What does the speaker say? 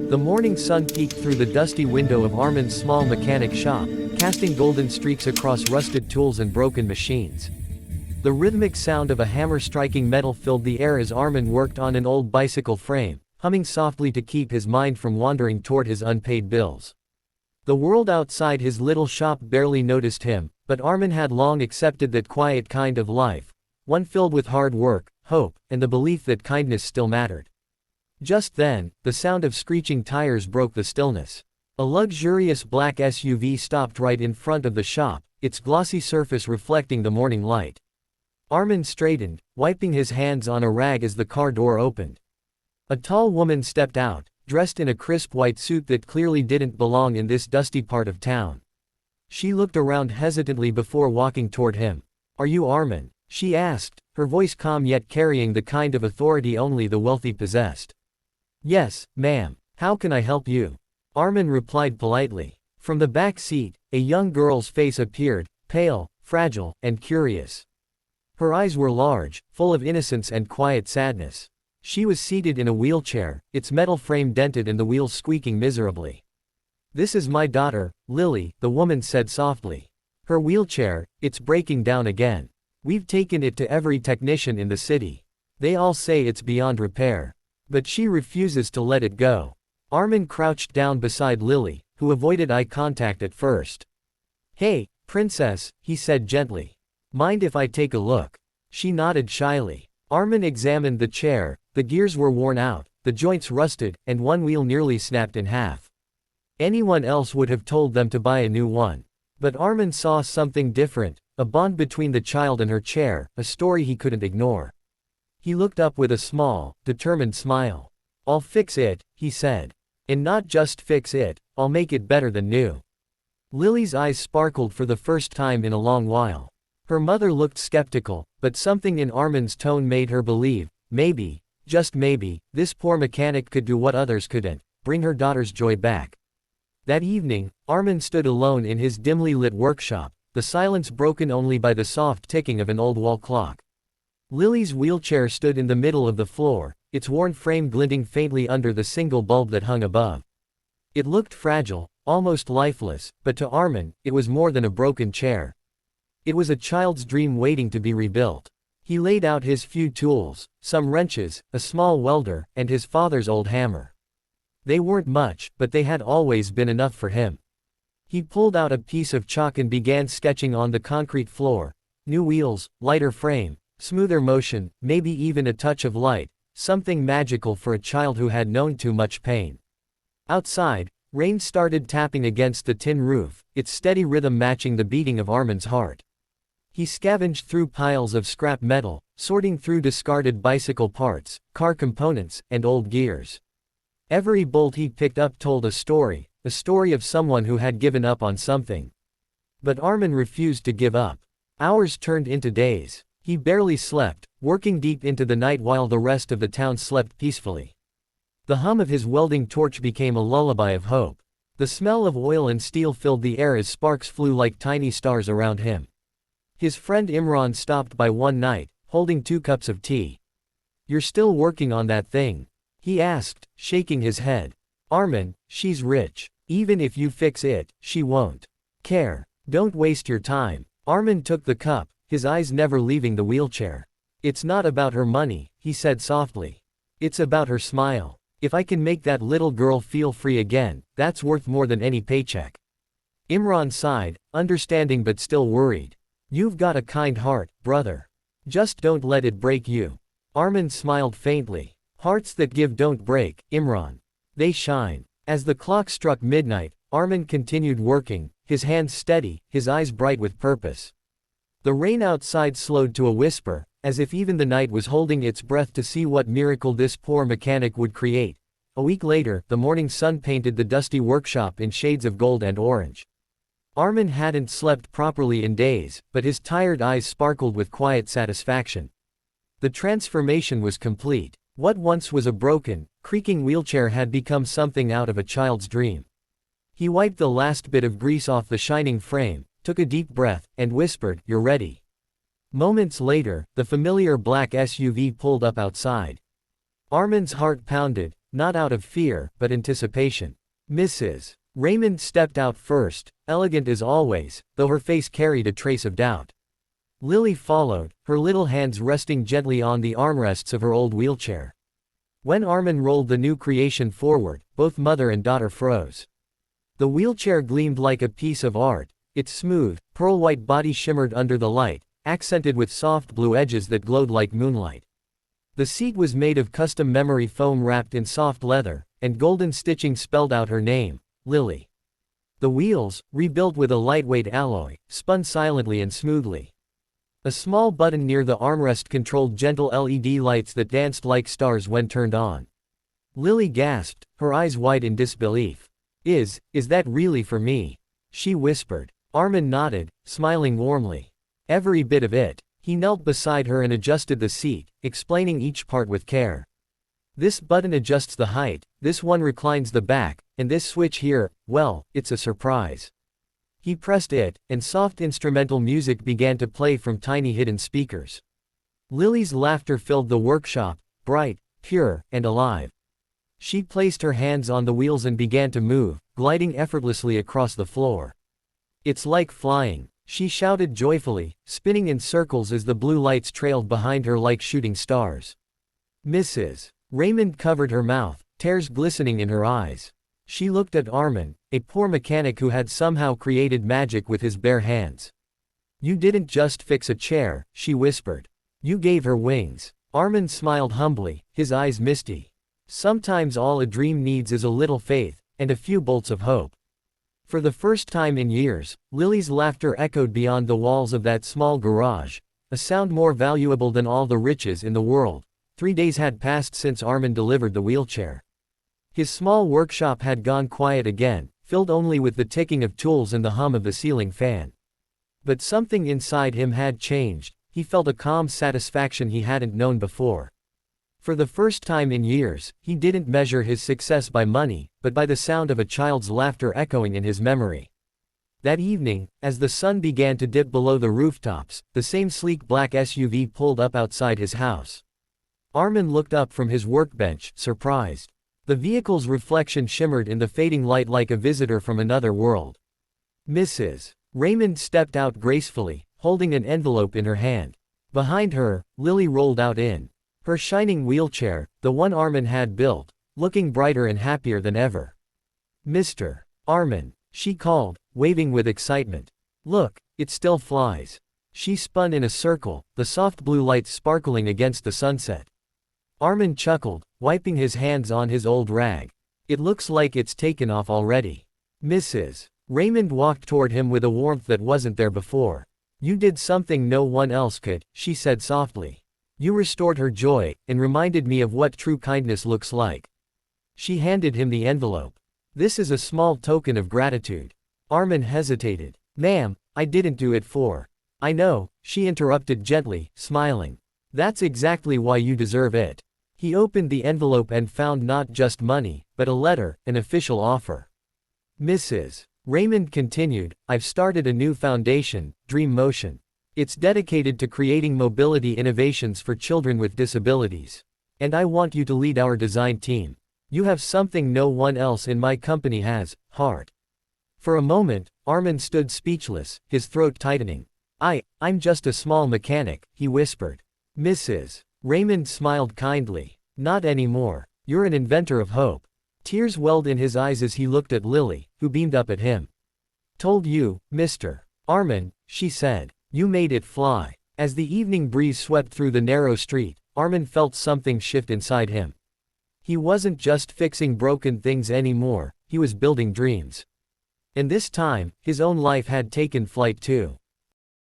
The morning sun peeked through the dusty window of Armin's small mechanic shop, casting golden streaks across rusted tools and broken machines. The rhythmic sound of a hammer striking metal filled the air as Armin worked on an old bicycle frame, humming softly to keep his mind from wandering toward his unpaid bills. The world outside his little shop barely noticed him, but Armin had long accepted that quiet kind of life, one filled with hard work, hope, and the belief that kindness still mattered. Just then, the sound of screeching tires broke the stillness. A luxurious black SUV stopped right in front of the shop, its glossy surface reflecting the morning light. Armin straightened, wiping his hands on a rag as the car door opened. A tall woman stepped out, dressed in a crisp white suit that clearly didn't belong in this dusty part of town. She looked around hesitantly before walking toward him. "Are you Armin?" she asked, her voice calm yet carrying the kind of authority only the wealthy possessed. "Yes, ma'am. How can I help you?" Armin replied politely. From the back seat, a young girl's face appeared, pale, fragile, and curious. Her eyes were large, full of innocence and quiet sadness. She was seated in a wheelchair, its metal frame dented and the wheels squeaking miserably. "This is my daughter, Lily," the woman said softly. "Her wheelchair, it's breaking down again. We've taken it to every technician in the city. They all say it's beyond repair. But she refuses to let it go." Armin crouched down beside Lily, who avoided eye contact at first. "Hey, princess," he said gently. "Mind if I take a look?" She nodded shyly. Armin examined the chair. The gears were worn out, the joints rusted, and one wheel nearly snapped in half. Anyone else would have told them to buy a new one. But Armin saw something different, a bond between the child and her chair, a story he couldn't ignore. He looked up with a small, determined smile. "I'll fix it," he said. "And not just fix it, I'll make it better than new." Lily's eyes sparkled for the first time in a long while. Her mother looked skeptical, but something in Armin's tone made her believe, maybe, just maybe, this poor mechanic could do what others couldn't, bring her daughter's joy back. That evening, Armin stood alone in his dimly lit workshop, the silence broken only by the soft ticking of an old wall clock. Lily's wheelchair stood in the middle of the floor, its worn frame glinting faintly under the single bulb that hung above. It looked fragile, almost lifeless, but to Armin, it was more than a broken chair. It was a child's dream waiting to be rebuilt. He laid out his few tools, some wrenches, a small welder, and his father's old hammer. They weren't much, but they had always been enough for him. He pulled out a piece of chalk and began sketching on the concrete floor. New wheels, lighter frame, smoother motion, maybe even a touch of light, something magical for a child who had known too much pain. Outside, rain started tapping against the tin roof, its steady rhythm matching the beating of Armin's heart. He scavenged through piles of scrap metal, sorting through discarded bicycle parts, car components, and old gears. Every bolt he picked up told a story of someone who had given up on something. But Armin refused to give up. Hours turned into days. He barely slept, working deep into the night while the rest of the town slept peacefully. The hum of his welding torch became a lullaby of hope. The smell of oil and steel filled the air as sparks flew like tiny stars around him. His friend Imran stopped by one night, holding 2 cups of tea. "You're still working on that thing?" he asked, shaking his head. "Armin, she's rich. Even if you fix it, she won't care. Don't waste your time." Armin took the cup, his eyes never leaving the wheelchair. "It's not about her money," he said softly. "It's about her smile. If I can make that little girl feel free again, that's worth more than any paycheck." Imran sighed, understanding but still worried. "You've got a kind heart, brother. Just don't let it break you." Armin smiled faintly. "Hearts that give don't break, Imran. They shine." As the clock struck midnight, Armin continued working, his hands steady, his eyes bright with purpose. The rain outside slowed to a whisper, as if even the night was holding its breath to see what miracle this poor mechanic would create. A week later, the morning sun painted the dusty workshop in shades of gold and orange. Armin hadn't slept properly in days, but his tired eyes sparkled with quiet satisfaction. The transformation was complete. What once was a broken, creaking wheelchair had become something out of a child's dream. He wiped the last bit of grease off the shining frame, took a deep breath, and whispered, "You're ready." Moments later, the familiar black SUV pulled up outside. Armin's heart pounded, not out of fear, but anticipation. Mrs. Raymond stepped out first, elegant as always, though her face carried a trace of doubt. Lily followed, her little hands resting gently on the armrests of her old wheelchair. When Armin rolled the new creation forward, both mother and daughter froze. The wheelchair gleamed like a piece of art, its smooth, pearl-white body shimmered under the light, accented with soft blue edges that glowed like moonlight. The seat was made of custom memory foam wrapped in soft leather, and golden stitching spelled out her name, Lily. The wheels, rebuilt with a lightweight alloy, spun silently and smoothly. A small button near the armrest controlled gentle LED lights that danced like stars when turned on. Lily gasped, her eyes wide in disbelief. Is that really for me?" she whispered. Armin nodded, smiling warmly. "Every bit of it." He knelt beside her and adjusted the seat, explaining each part with care. "This button adjusts the height, this one reclines the back, and this switch here, well, it's a surprise." He pressed it, and soft instrumental music began to play from tiny hidden speakers. Lily's laughter filled the workshop, bright, pure, and alive. She placed her hands on the wheels and began to move, gliding effortlessly across the floor. "It's like flying," she shouted joyfully, spinning in circles as the blue lights trailed behind her like shooting stars. Mrs. Raymond covered her mouth, tears glistening in her eyes. She looked at Armin, a poor mechanic who had somehow created magic with his bare hands. "You didn't just fix a chair," she whispered. "You gave her wings." Armin smiled humbly, his eyes misty. Sometimes all a dream needs is a little faith, and a few bolts of hope. For the first time in years, Lily's laughter echoed beyond the walls of that small garage, a sound more valuable than all the riches in the world. 3 days had passed since Armin delivered the wheelchair. His small workshop had gone quiet again, filled only with the ticking of tools and the hum of the ceiling fan. But something inside him had changed. He felt a calm satisfaction he hadn't known before. For the first time in years, he didn't measure his success by money, but by the sound of a child's laughter echoing in his memory. That evening, as the sun began to dip below the rooftops, the same sleek black SUV pulled up outside his house. Armin looked up from his workbench, surprised. The vehicle's reflection shimmered in the fading light like a visitor from another world. Mrs. Raymond stepped out gracefully, holding an envelope in her hand. Behind her, Lily rolled out in her shining wheelchair, the one Armin had built, looking brighter and happier than ever. "Mr. Armin," she called, waving with excitement. "Look, it still flies." She spun in a circle, the soft blue lights sparkling against the sunset. Armin chuckled, wiping his hands on his old rag. "It looks like it's taken off already." Mrs. Raymond walked toward him with a warmth that wasn't there before. "You did something no one else could," she said softly. "You restored her joy, and reminded me of what true kindness looks like." She handed him the envelope. "This is a small token of gratitude." Armin hesitated. "Ma'am, I didn't do it for." "I know," she interrupted gently, smiling. "That's exactly why you deserve it." He opened the envelope and found not just money, but a letter, an official offer. Mrs. Raymond continued, "I've started a new foundation, Dream Motion. It's dedicated to creating mobility innovations for children with disabilities. And I want you to lead our design team. You have something no one else in my company has, heart." For a moment, Armin stood speechless, his throat tightening. I'm just a small mechanic," he whispered. Mrs. Raymond smiled kindly. "Not anymore. You're an inventor of hope." Tears welled in his eyes as he looked at Lily, who beamed up at him. "Told you, Mr. Armin," she said. "You made it fly." As the evening breeze swept through the narrow street, Armin felt something shift inside him. He wasn't just fixing broken things anymore, he was building dreams. And this time, his own life had taken flight too.